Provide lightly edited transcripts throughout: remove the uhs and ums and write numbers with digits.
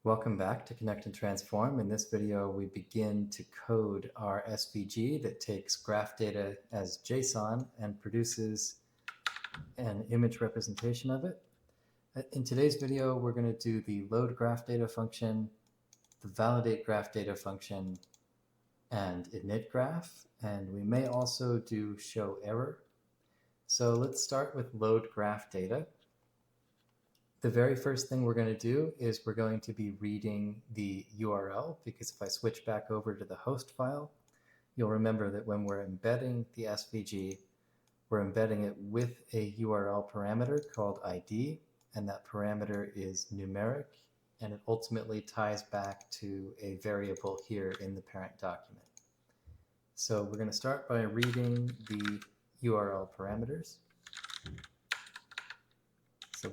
Welcome back to Connect and Transform. In this video, we begin to code our SVG that takes graph data as JSON and produces an image representation of it. In today's video, we're going to do the load graph data function, the validate graph data function, and init graph. And we may also do show error. So let's start with load graph data. The very first thing we're going to do is we're going to be reading the URL, because if I switch back over to the host file, you'll remember that when we're embedding the SVG, we're embedding it with a URL parameter called ID, and that parameter is numeric, and it ultimately ties back to a variable here in the parent document. So we're going to start by reading the URL parameters. So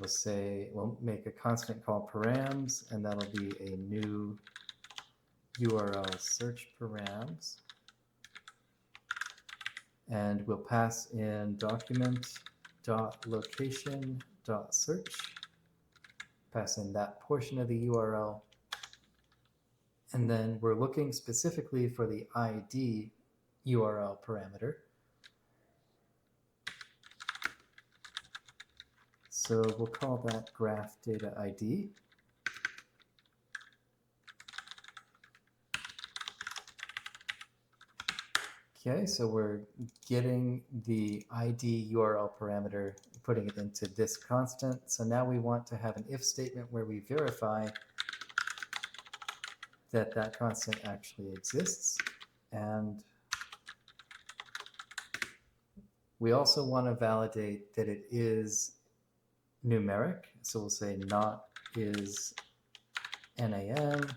we'll make a constant call params, and that'll be a new URL search params. And we'll pass in document.location.search, pass in that portion of the URL. And then we're looking specifically for the ID URL parameter. So we'll call that graph data ID. Okay, so we're getting the ID URL parameter, putting it into this constant. So now we want to have an if statement where we verify that that constant actually exists. And we also want to validate that it is numeric. So we'll say not is NaN,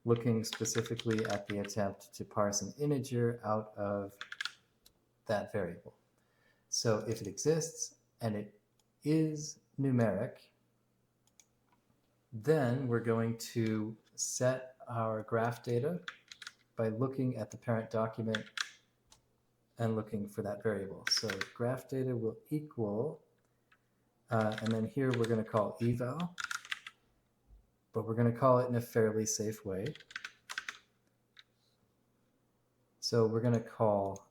looking specifically at the attempt to parse an integer out of that variable. So if it exists and it is numeric, then we're going to set our graph data by looking at the parent document and looking for that variable. So graph data will equal, and then here we're going to call eval, but we're going to call it in a fairly safe way. So we're going to call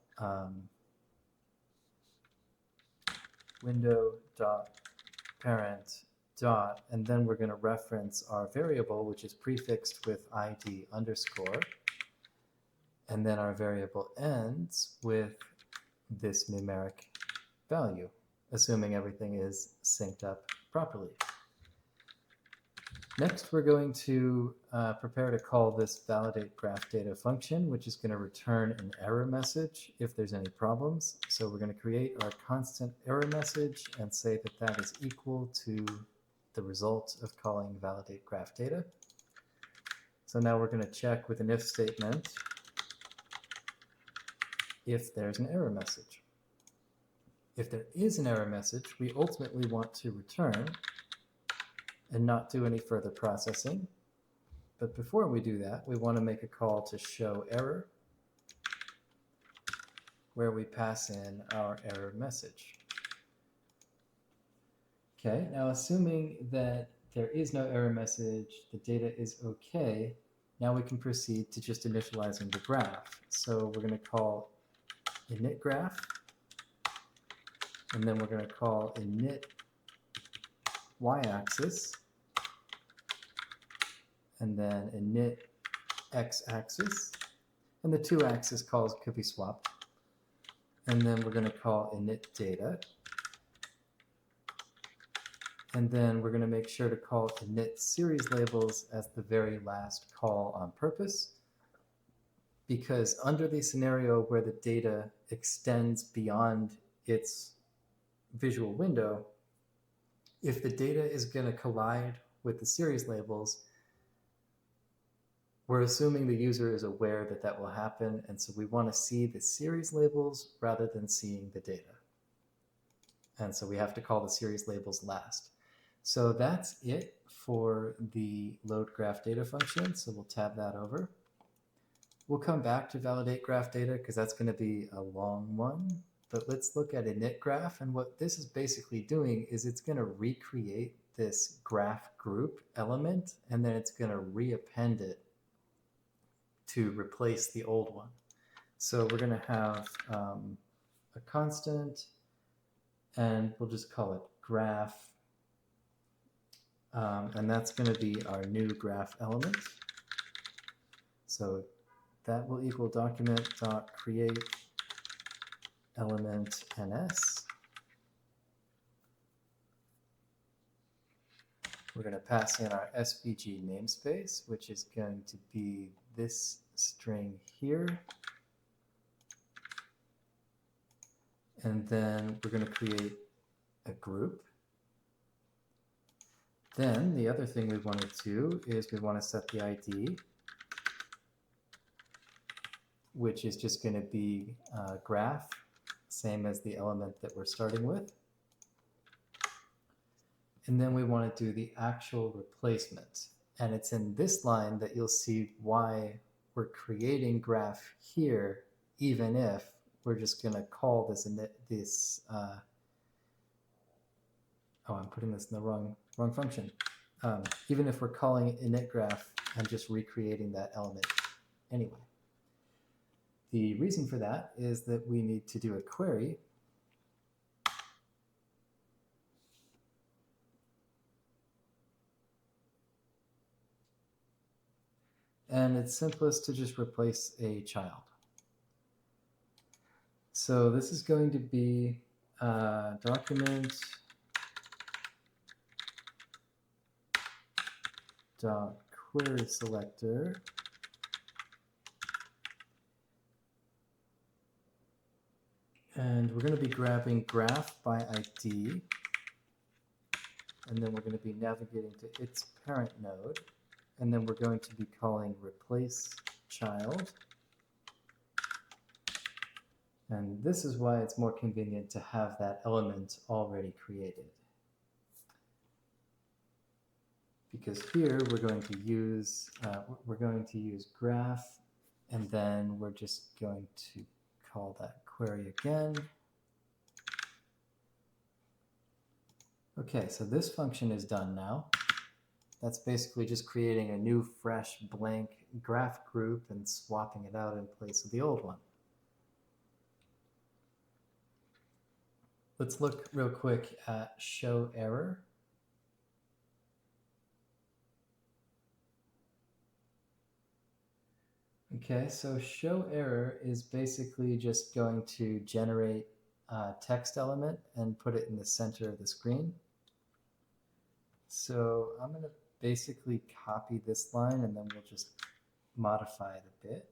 window.parent dot, and then we're going to reference our variable, which is prefixed with ID underscore, and then our variable ends with this numeric value, assuming everything is synced up properly. Next, we're going to prepare to call this validate graph data function, which is going to return an error message if there's any problems. So we're going to create our constant error message and say that that is equal to the result of calling validate graph data. So now we're going to check with an if statement if there's an error message. If there is an error message, we ultimately want to return and not do any further processing. But before we do that, we want to make a call to show error, where we pass in our error message. Okay, now assuming that there is no error message, the data is okay, now we can proceed to just initializing the graph. So we're going to call init graph, and then we're going to call init y-axis, and then init x-axis, and the two axis calls could be swapped. And then we're going to call init data, and then we're going to make sure to call init series labels as the very last call on purpose, because under the scenario where the data extends beyond its visual window, if the data is going to collide with the series labels, we're assuming the user is aware that that will happen, and so we want to see the series labels rather than seeing the data. And so we have to call the series labels last. So that's it for the load graph data function, so we'll tab that over. We'll come back to validate graph data because that's going to be a long one. But let's look at init graph, and what this is basically doing is it's going to recreate this graph group element, and then it's going to reappend it to replace the old one. So we're going to have a constant, and we'll just call it graph, and that's going to be our new graph element. So that will equal document.create element ns. We're going to pass in our SVG namespace, which is going to be this string here. And then we're going to create a group. Then the other thing we want to do is we want to set the ID, which is just going to be graph, same as the element that we're starting with. And then we want to do the actual replacement. And it's in this line that you'll see why we're creating graph here, even if we're just going to call this oh, I'm putting this in the wrong function. Even if we're calling it init graph and just recreating that element anyway. The reason for that is that we need to do a query. And it's simplest to just replace a child. So this is going to be document query selector and we're going to be grabbing graph by ID, and then we're going to be navigating to its parent node, and then we're going to be calling replace child. And this is why it's more convenient to have that element already created. Because here we're going to use graph, and then we're just going to call that query again. Okay, so this function is done now. That's basically just creating a new, fresh, blank graph group and swapping it out in place of the old one. Let's look real quick at show error. Okay, so show error is basically just going to generate a text element and put it in the center of the screen. So I'm going to basically copy this line, and then we'll just modify it a bit.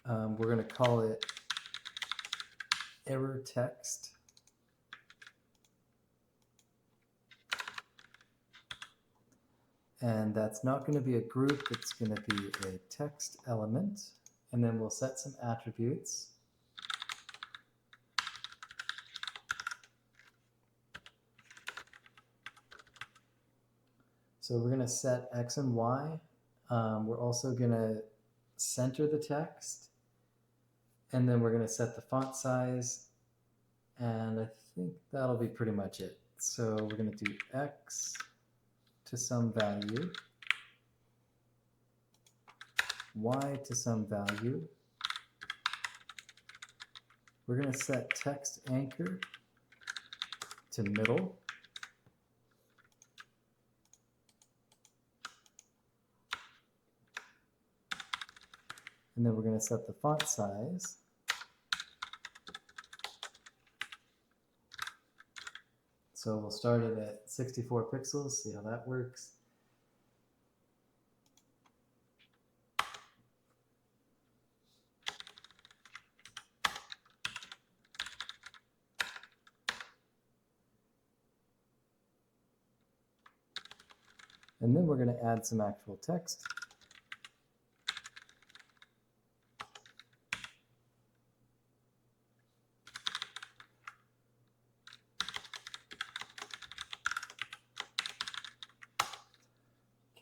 We're going to call it error text. And that's not going to be a group, it's going to be a text element. And then we'll set some attributes. So we're going to set X and Y. We're also going to center the text. And then we're going to set the font size. And I think that'll be pretty much it. So we're going to do X to some value, Y to some value. We're going to set text anchor to middle. And then we're going to set the font size. So we'll start it at 64 pixels, see how that works. And then we're going to add some actual text.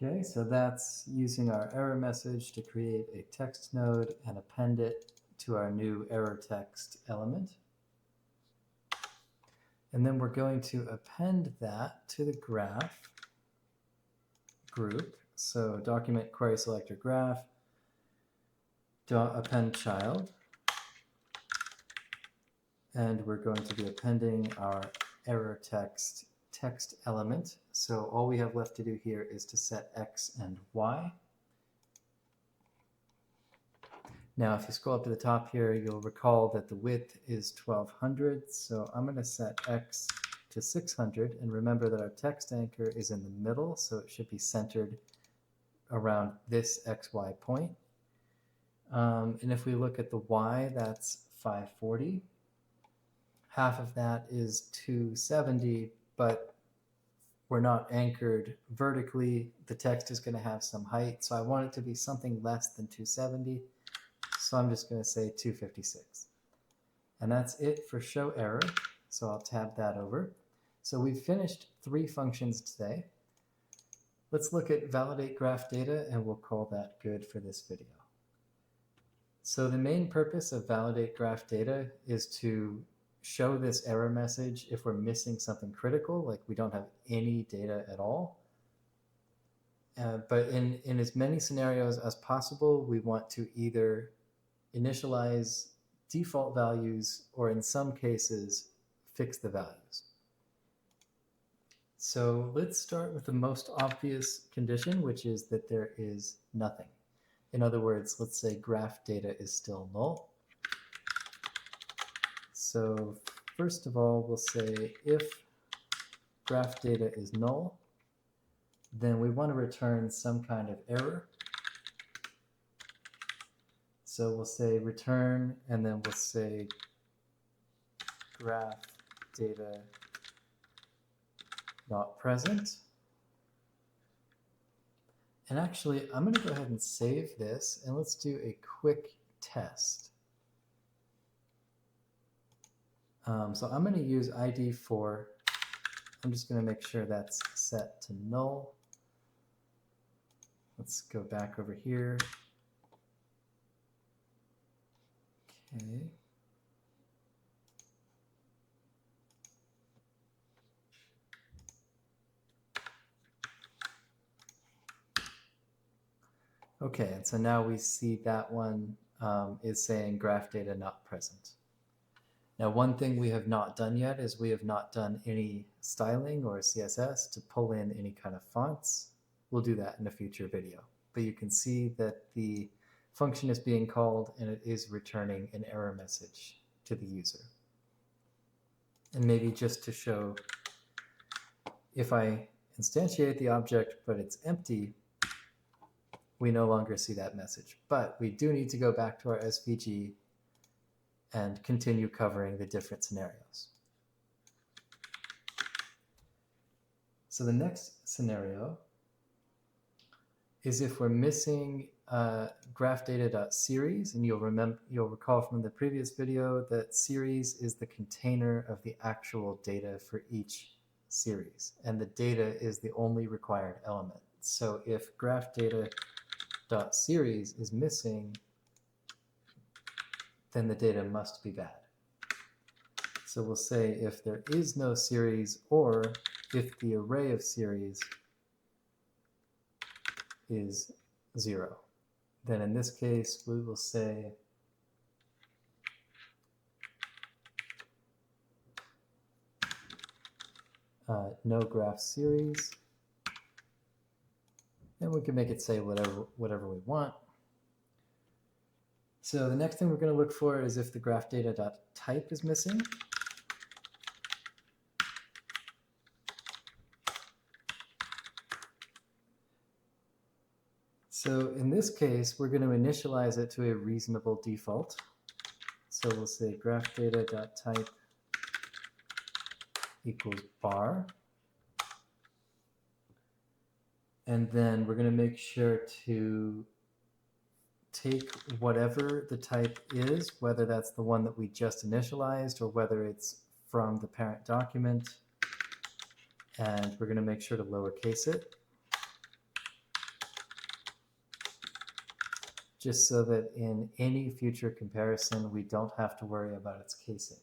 Okay, so that's using our error message to create a text node and append it to our new error text element. And then we're going to append that to the graph group. So document query selector graph, append child. And we're going to be appending our error text element. So all we have left to do here is to set X and Y. Now, if you scroll up to the top here, you'll recall that the width is 1200. So I'm going to set X to 600. And remember that our text anchor is in the middle, so it should be centered around this XY point. And if we look at the Y, that's 540. Half of that is 270, but we're not anchored vertically. The text is going to have some height, so I want it to be something less than 270. So I'm just going to say 256. And that's it for show error. So I'll tab that over. So we've finished 3 functions today. Let's look at validate graph data, and we'll call that good for this video. So the main purpose of validate graph data is to show this error message if we're missing something critical, like we don't have any data at all. But in as many scenarios as possible, we want to either initialize default values or in some cases fix the values. So let's start with the most obvious condition, which is that there is nothing. In other words, let's say graph data is still null. So first of all, we'll say if graph data is null, then we want to return some kind of error. So we'll say return, and then we'll say graph data not present. And actually, I'm going to go ahead and save this, and let's do a quick test. So I'm going to use ID 4. I'm just going to make sure that's set to null. Let's go back over here. Okay. Okay, and so now we see that one is saying graph data not present. Now, one thing we have not done yet is we have not done any styling or CSS to pull in any kind of fonts. We'll do that in a future video. But you can see that the function is being called and it is returning an error message to the user. And maybe just to show, if I instantiate the object but it's empty, we no longer see that message. But we do need to go back to our SVG and continue covering the different scenarios. So the next scenario is if we're missing graphdata.series, and you'll recall from the previous video that series is the container of the actual data for each series, and the data is the only required element. So if graphdata.series is missing, then the data must be bad. So we'll say if there is no series, or if the array of series is 0. Then in this case, we will say no graph series. And we can make it say whatever we want. So the next thing we're going to look for is if the graphdata.type is missing. So in this case, we're going to initialize it to a reasonable default. So we'll say graphdata.type equals bar. And then we're going to make sure to take whatever the type is, whether that's the one that we just initialized or whether it's from the parent document. And we're going to make sure to lowercase it, just so that in any future comparison, we don't have to worry about its casing.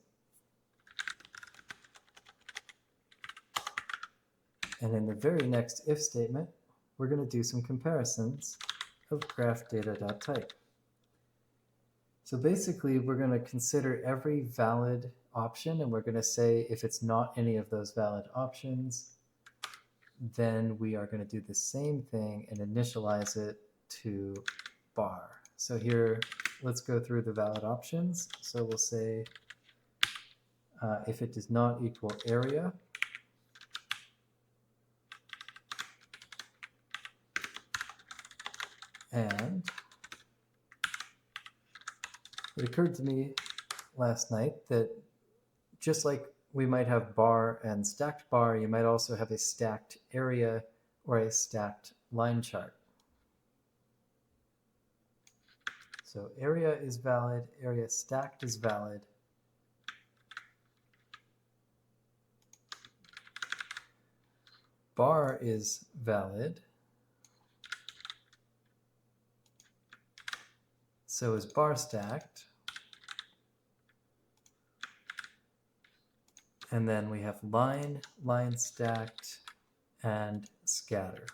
And in the very next if statement, we're going to do some comparisons of graph data.type. So basically, we're going to consider every valid option, and we're going to say if it's not any of those valid options, then we are going to do the same thing and initialize it to bar. So here, let's go through the valid options. So we'll say if it does not equal area, and it occurred to me last night that just like we might have bar and stacked bar, you might also have a stacked area or a stacked line chart. So area is valid, area stacked is valid. Bar is valid. So is bar stacked. And then we have line, line stacked, and scatter.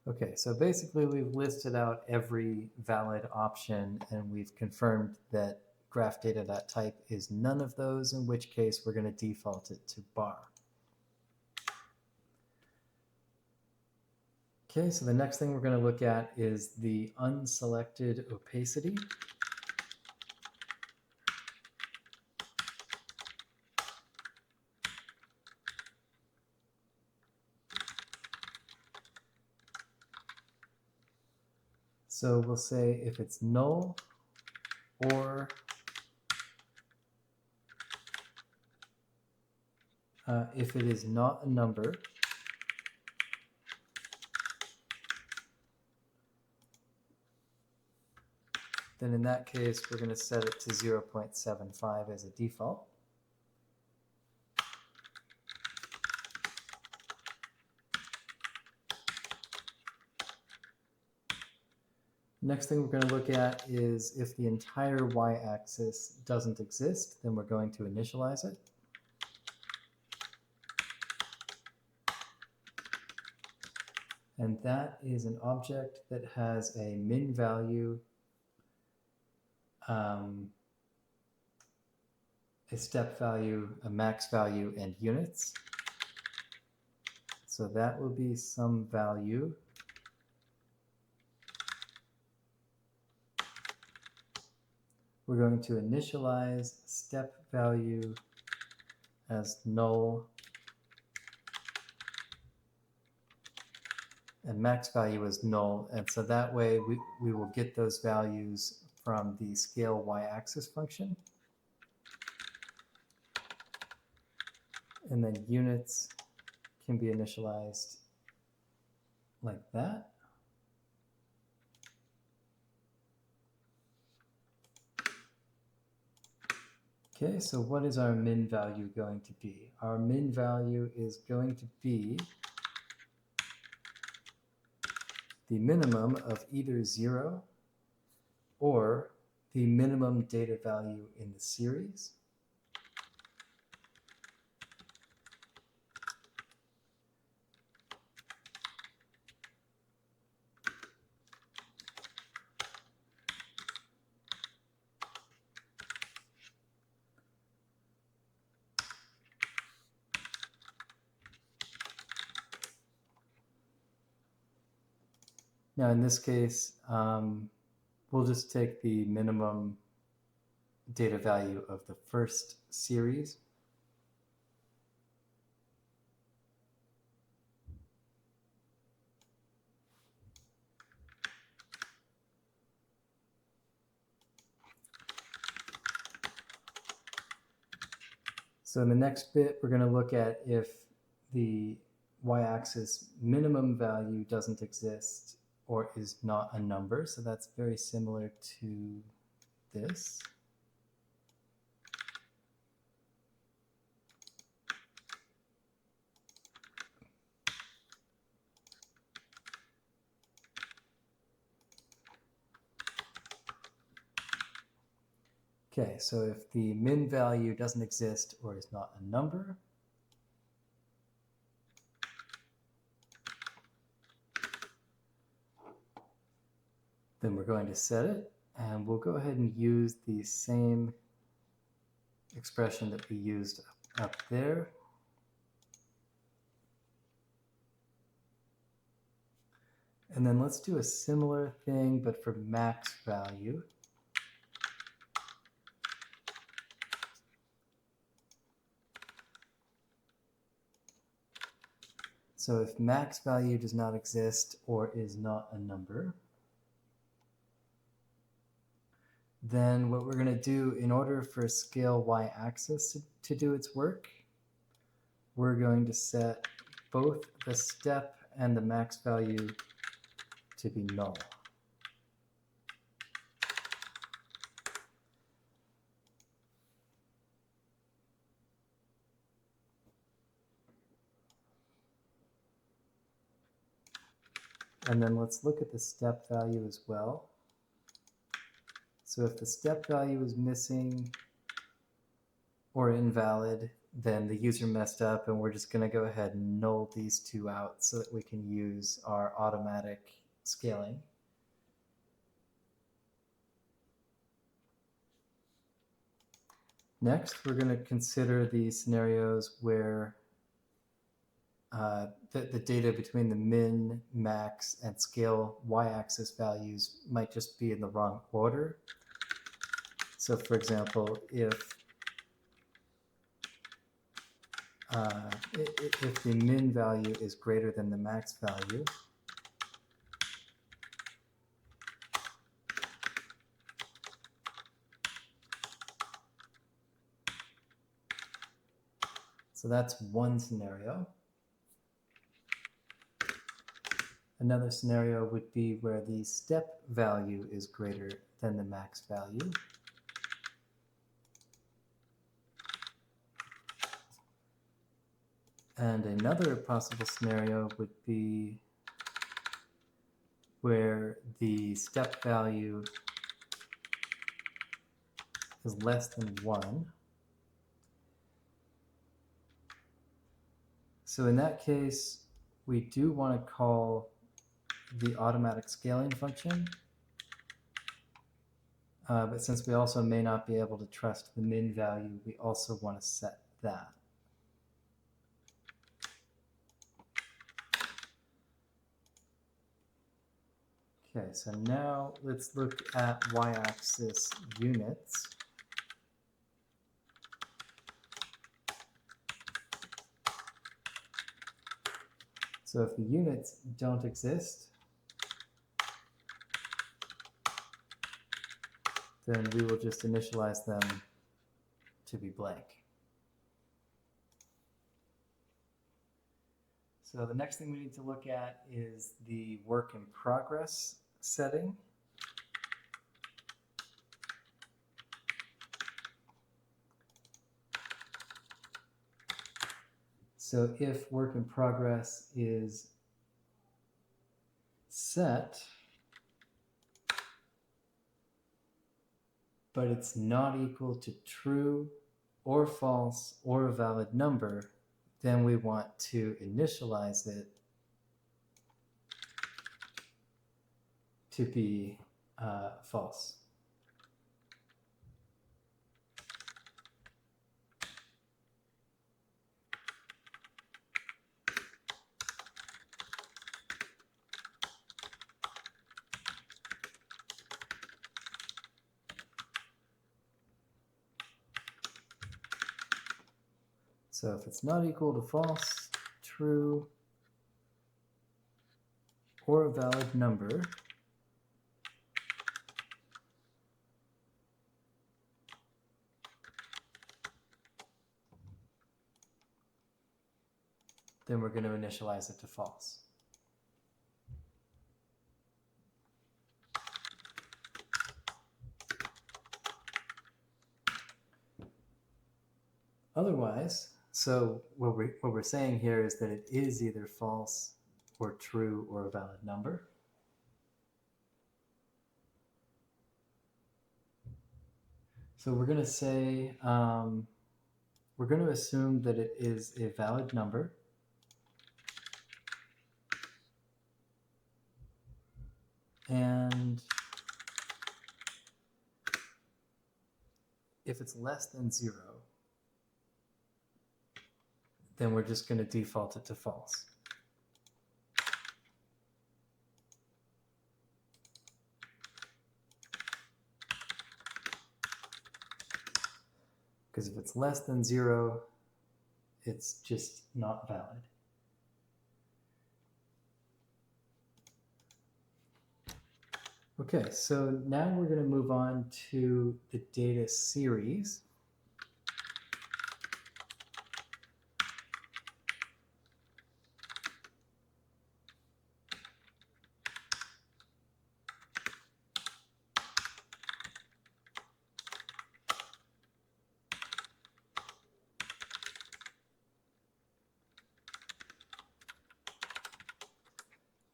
Okay, so basically we've listed out every valid option and we've confirmed that graph data.type is none of those, in which case we're going to default it to bar. Okay, so the next thing we're going to look at is the unselected opacity. So we'll say if it's null or if it is not a number, then in that case, we're going to set it to 0.75 as a default. Next thing we're going to look at is if the entire y-axis doesn't exist, then we're going to initialize it. And that is an object that has a min value, a step value, a max value, and units. So that will be some value. We're going to initialize step value as null and max value as null. And so that way we will get those values from the scale y-axis function. And then units can be initialized like that. Okay, so what is our min value going to be? Our min value is going to be the minimum of either 0 or the minimum data value in the series. Now in this case, we'll just take the minimum data value of the first series. So in the next bit, we're going to look at if the y-axis minimum value doesn't exist or is not a number. So that's very similar to this. Okay, so if the min value doesn't exist or is not a number, then we're going to set it, and we'll go ahead and use the same expression that we used up there. And then let's do a similar thing, but for max value. So if max value does not exist or is not a number, then what we're going to do in order for scale y-axis to do its work, we're going to set both the step and the max value to be null. And then let's look at the step value as well. So if the step value is missing or invalid, then the user messed up, and we're just going to go ahead and null these two out so that we can use our automatic scaling. Next, we're going to consider the scenarios where the data between the min, max, and scale y-axis values might just be in the wrong order. So for example, if the min value is greater than the max value, so that's one scenario. Another scenario would be where the step value is greater than the max value. And another possible scenario would be where the step value is less than 1. So in that case, we do want to call the automatic scaling function. But since we also may not be able to trust the min value, we also want to set that. Okay, so now let's look at y-axis units. So if the units don't exist, then we will just initialize them to be blank. So the next thing we need to look at is the work in progress setting. So if work in progress is set, but it's not equal to true or false or a valid number, then we want to initialize it to be false. So if it's not equal to false, true, or a valid number, then we're going to initialize it to false. Otherwise, so what we're saying here is that it is either false or true or a valid number. So we're going to say, we're going to assume that it is a valid number. And if it's less than 0, then we're just going to default it to false. Because if it's less than 0, it's just not valid. Okay, so now we're going to move on to the data series.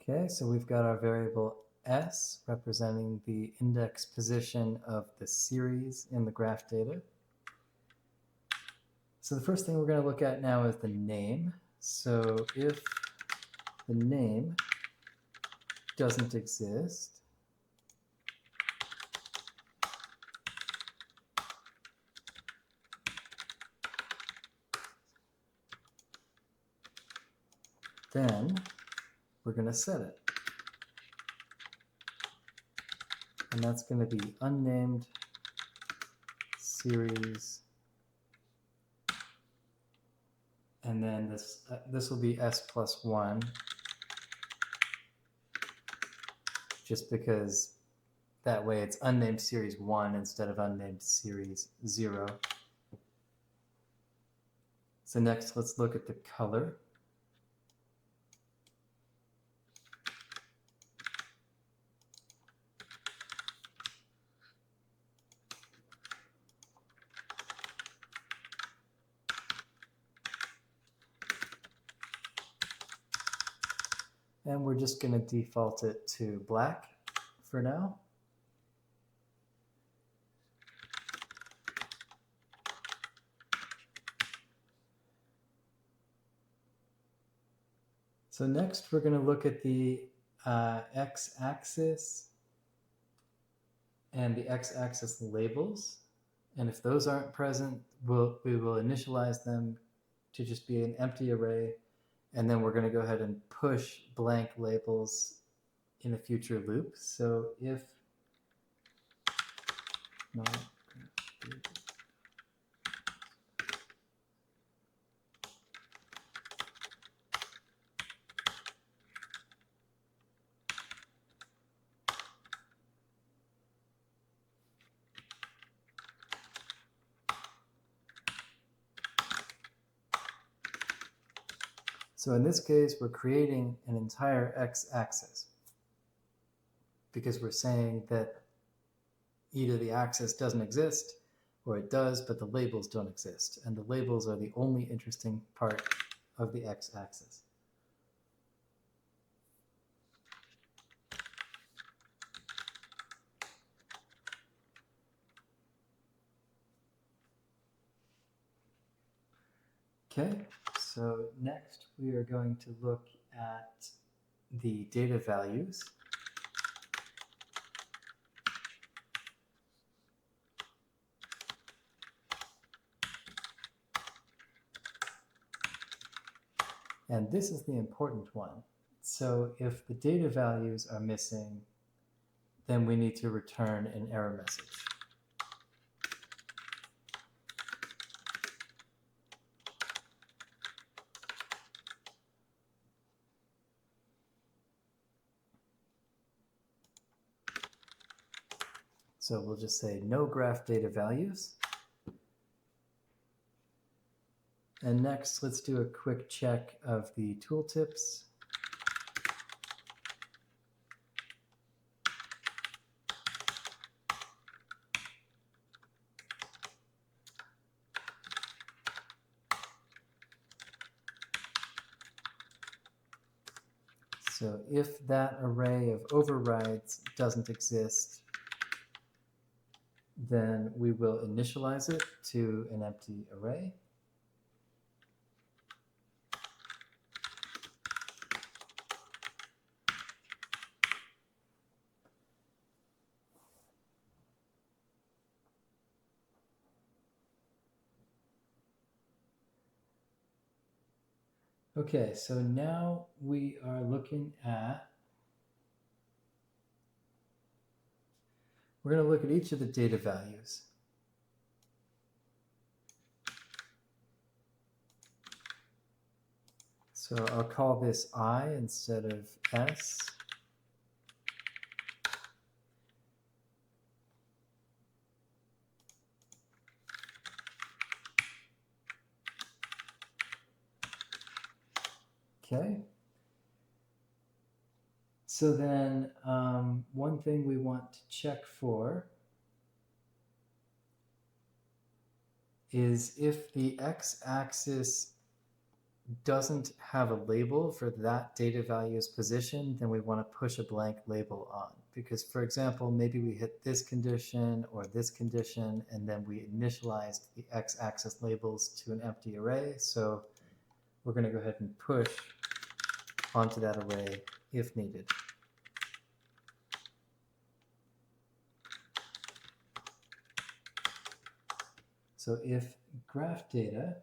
Okay, so we've got our variable S representing the index position of the series in the graph data. So the first thing we're going to look at now is the name. So if the name doesn't exist, then we're going to set it. And that's going to be unnamed series. And then this will be S plus 1, just because that way it's unnamed series 1 instead of unnamed series 0. So next, let's look at the color. And we're just going to default it to black for now. So next we're going to look at the x-axis and the x-axis labels. And if those aren't present, we will initialize them to just be an empty array. And then we're going to go ahead and push blank labels in a future loop. So if not, so in this case, we're creating an entire x-axis because we're saying that either the axis doesn't exist or it does, but the labels don't exist. And the labels are the only interesting part of the x-axis. Okay, so next we are going to look at the data values. And this is the important one. So if the data values are missing, then we need to return an error message. So we'll just say no graph data values. And next, let's do a quick check of the tooltips. So if that array of overrides doesn't exist, then we will initialize it to an empty array. Okay, so now we are looking at, we're going to look at each of the data values. So I'll call this I instead of S. Okay. So then one thing we want to check for is if the x-axis doesn't have a label for that data value's position, then we want to push a blank label on. Because, for example, maybe we hit this condition or this condition, and then we initialized the x-axis labels to an empty array. So we're going to go ahead and push onto that array if needed. So if graph data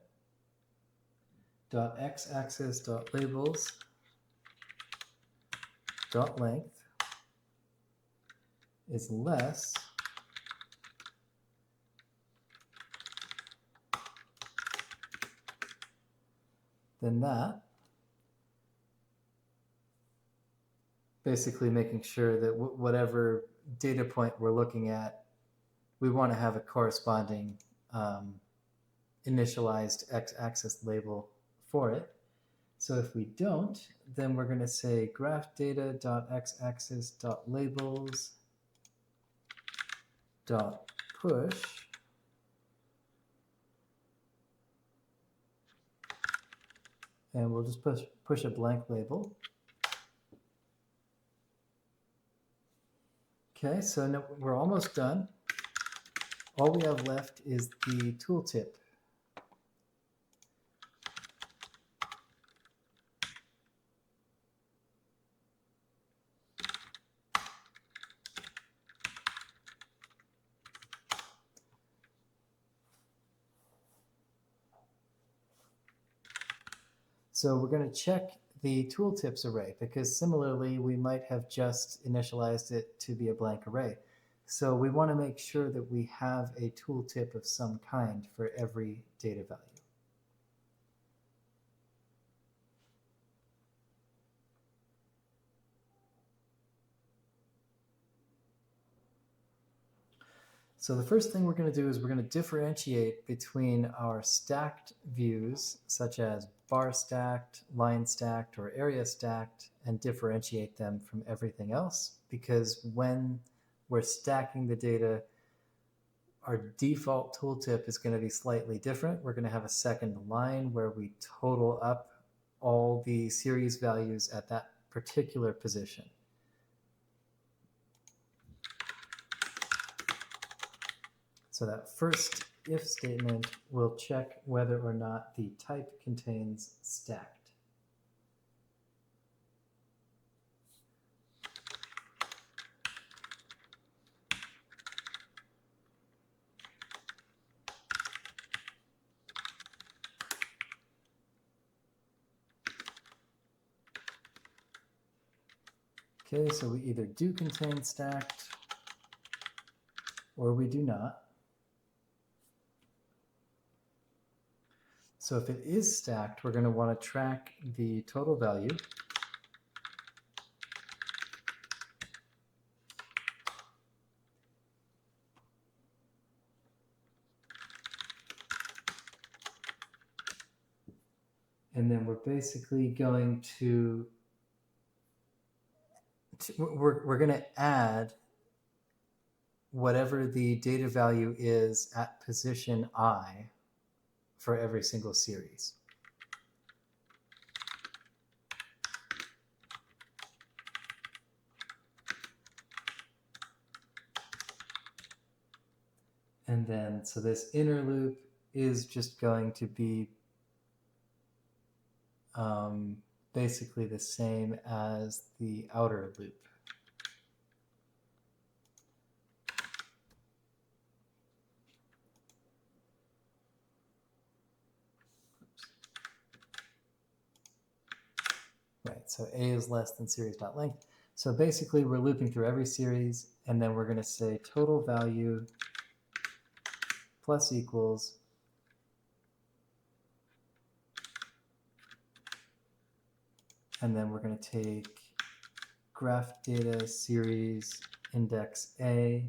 dot x-axis dot labels dot length is less than that, basically making sure that whatever data point we're looking at, we want to have a corresponding initialized x-axis label for it. So if we don't, then we're going to say graph data dot x-axis dot labels dot push and we'll just push a blank label. Okay, so now we're almost done. All we have left is the tooltip. So we're going to check the tooltips array because similarly we might have just initialized it to be a blank array. So we want to make sure that we have a tooltip of some kind for every data value. So the first thing we're going to do is we're going to differentiate between our stacked views, such as bar stacked, line stacked, or area stacked, and differentiate them from everything else. Because when we're stacking the data, our default tooltip is going to be slightly different. We're going to have a second line where we total up all the series values at that particular position. So that first if statement will check whether or not the type contains stacked. Okay, so we either do contain stacked or we do not. So if it is stacked, we're going to want to track the total value. And then we're basically going to we're going to add whatever the data value is at position I for every single series. And then, so this inner loop is just going to be basically the same as the outer loop. Right, so A is less than series.length. So basically we're looping through every series, and then we're going to say total value plus equals and then we're going to take graph data series index A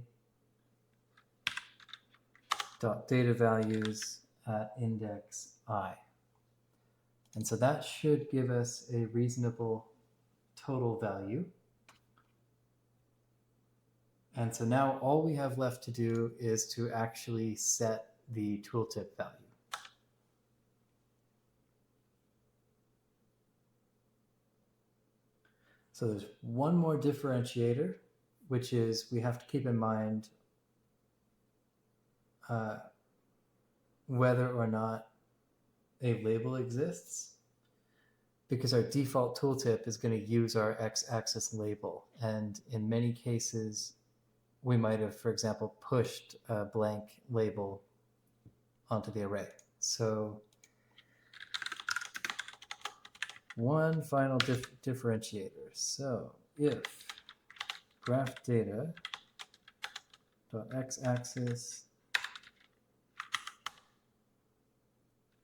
dot data values at index I. And so that should give us a reasonable total value. And so now all we have left to do is to actually set the tooltip value. So there's one more differentiator, which is we have to keep in mind whether or not a label exists, because our default tooltip is going to use our x-axis label. And in many cases, we might have, for example, pushed a blank label onto the array. So one final differentiator. So if graph data dot x-axis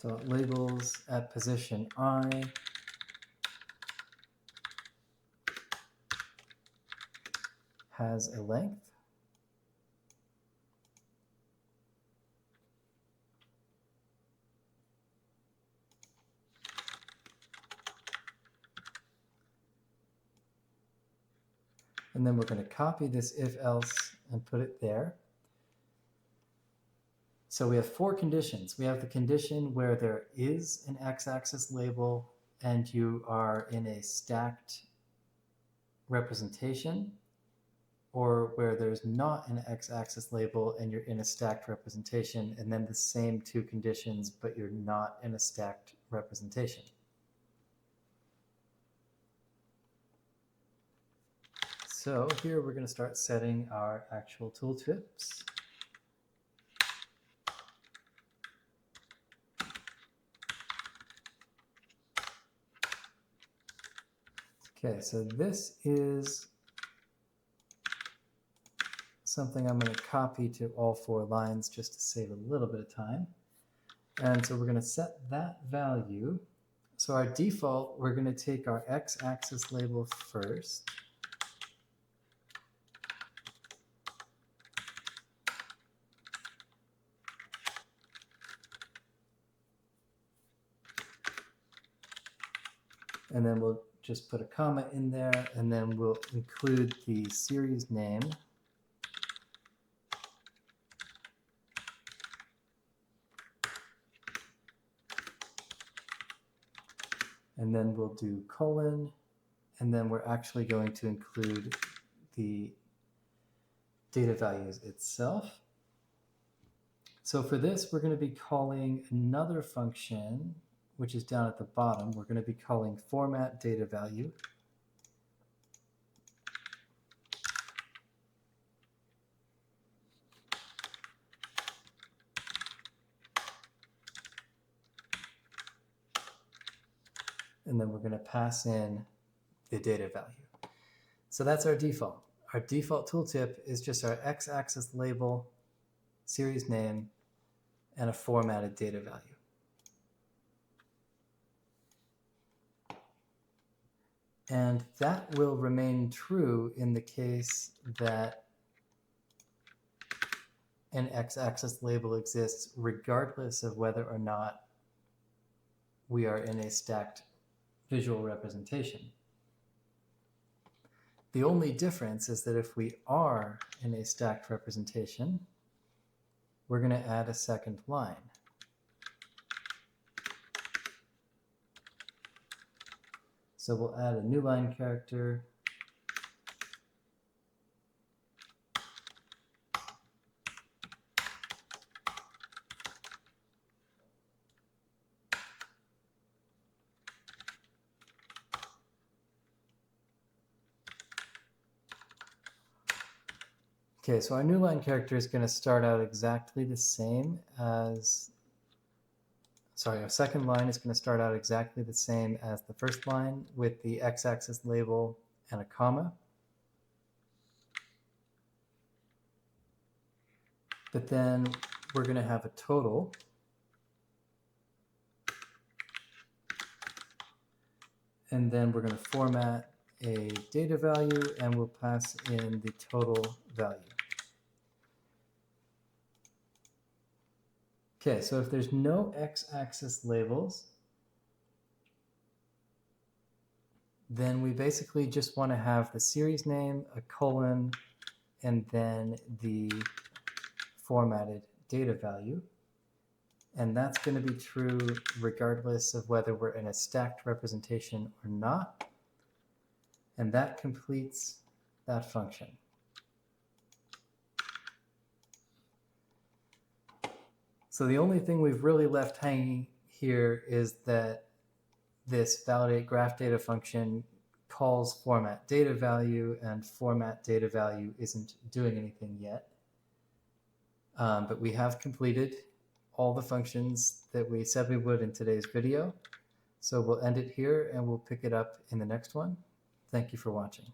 dot labels at position I has a length, and then we're going to copy this if-else and put it there. So we have four conditions. We have the condition where there is an x-axis label and you are in a stacked representation, or where there's not an x-axis label and you're in a stacked representation, and then the same two conditions, but you're not in a stacked representation. So here we're going to start setting our actual tooltips. Okay, so this is something I'm going to copy to all four lines just to save a little bit of time. And so we're going to set that value. So our default, we're going to take our x-axis label first. And then we'll just put a comma in there, and then we'll include the series name. And then we'll do colon, and then we're actually going to include the data values itself. So for this, we're going to be calling another function, which is down at the bottom. We're going to be calling format data value. And then we're going to pass in the data value. So that's our default. Our default tooltip is just our x-axis label, series name, and a formatted data value. And that will remain true in the case that an x-axis label exists, regardless of whether or not we are in a stacked visual representation. The only difference is that if we are in a stacked representation, we're going to add a second line. So we'll add a new line character. Okay, so our new line character is going to start out exactly the same as, our second line is going to start out exactly the same as the first line with the x-axis label and a comma. But then we're going to have a total. And then we're going to format a data value and we'll pass in the total value. Okay, so if there's no x-axis labels, then we basically just want to have the series name, a colon, and then the formatted data value. And that's going to be true regardless of whether we're in a stacked representation or not. And that completes that function. So the only thing we've really left hanging here is that this validate graph data function calls format data value, and format data value isn't doing anything yet. But we have completed all the functions that we said we would in today's video. So we'll end it here and we'll pick it up in the next one. Thank you for watching.